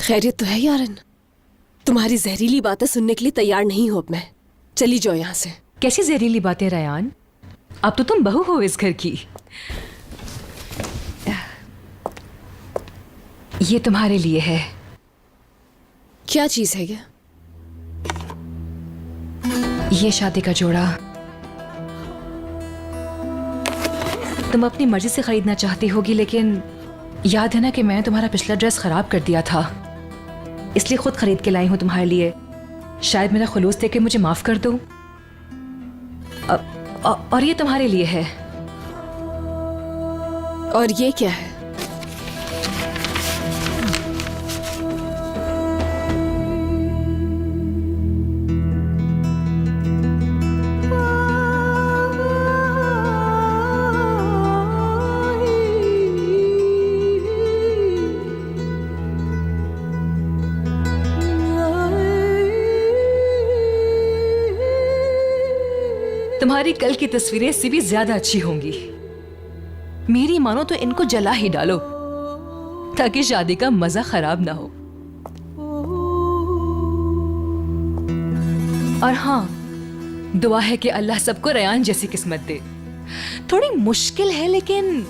खैरियत तो है यारन? तुम्हारी जहरीली बातें सुनने के लिए तैयार नहीं हूं अब मैं। चली जाओ यहाँ से। कैसी जहरीली बातें रयान? अब तो तुम बहू हो इस घर की। ये तुम्हारे लिए है। क्या चीज है ये? ये शादी का जोड़ा। तुम अपनी मर्जी से खरीदना चाहती होगी, लेकिन याद है ना कि मैंने तुम्हारा पिछला ड्रेस खराब कर दिया था, इसलिए खुद खरीद के लाई हूं तुम्हारे लिए। शायद मेरा खुलूस देके मुझे माफ कर दो। और ये तुम्हारे लिए है। और ये क्या है? तुम्हारी कल की तस्वीरें इससे भी ज्यादा अच्छी होंगी। मेरी मानो तो इनको जला ही डालो ताकि शादी का मजा खराब ना हो। और हाँ, दुआ है कि अल्लाह सबको रयान जैसी किस्मत दे। थोड़ी मुश्किल है, लेकिन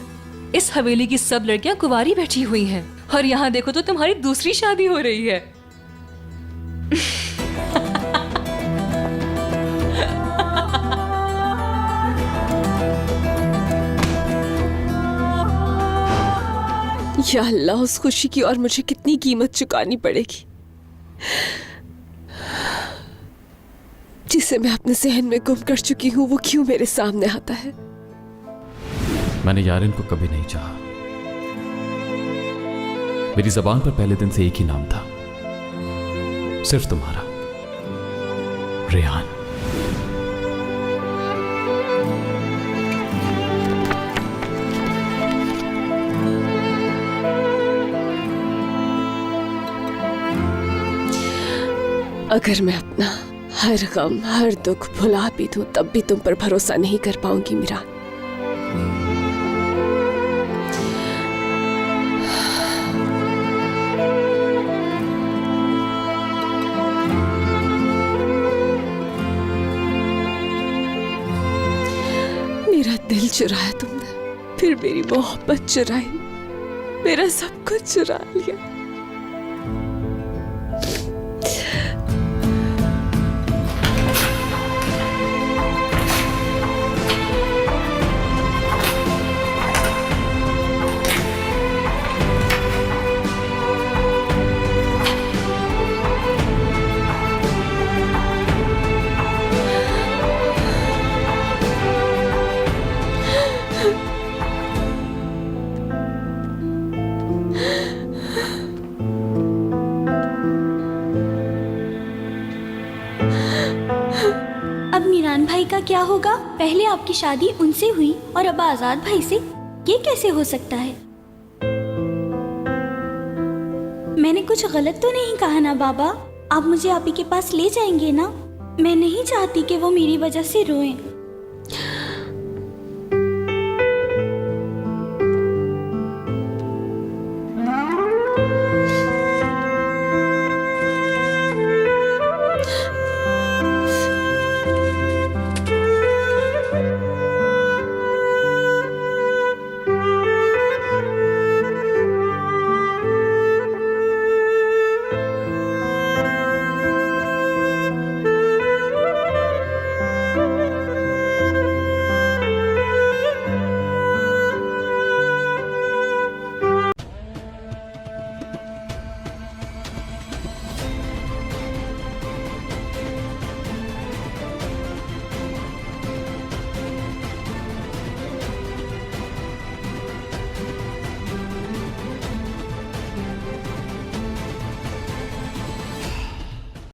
इस हवेली की सब लड़कियां कुंवारी बैठी हुई हैं, और यहाँ देखो तो तुम्हारी दूसरी शादी हो रही है। या अल्लाह, उस खुशी की और मुझे कितनी कीमत चुकानी पड़ेगी जिसे मैं अपने जहन में गुम कर चुकी हूं। वो क्यों मेरे सामने आता है? मैंने यारिन को कभी नहीं चाहा। मेरी जबान पर पहले दिन से एक ही नाम था, सिर्फ तुम्हारा, रेहान। अगर मैं अपना हर गम, हर दुख भुला भी दूं, तब भी तुम पर भरोसा नहीं कर पाऊंगी मीरा। मेरा दिल चुराया तुमने, फिर मेरी मोहब्बत चुराई, मेरा सब कुछ चुरा लिया। अब मीरान भाई का क्या होगा? पहले आपकी शादी उनसे हुई और अब आजाद भाई से। ये कैसे हो सकता है? मैंने कुछ गलत तो नहीं कहा ना बाबा? आप मुझे आप ही के पास ले जाएंगे ना? मैं नहीं चाहती कि वो मेरी वजह से रोएं।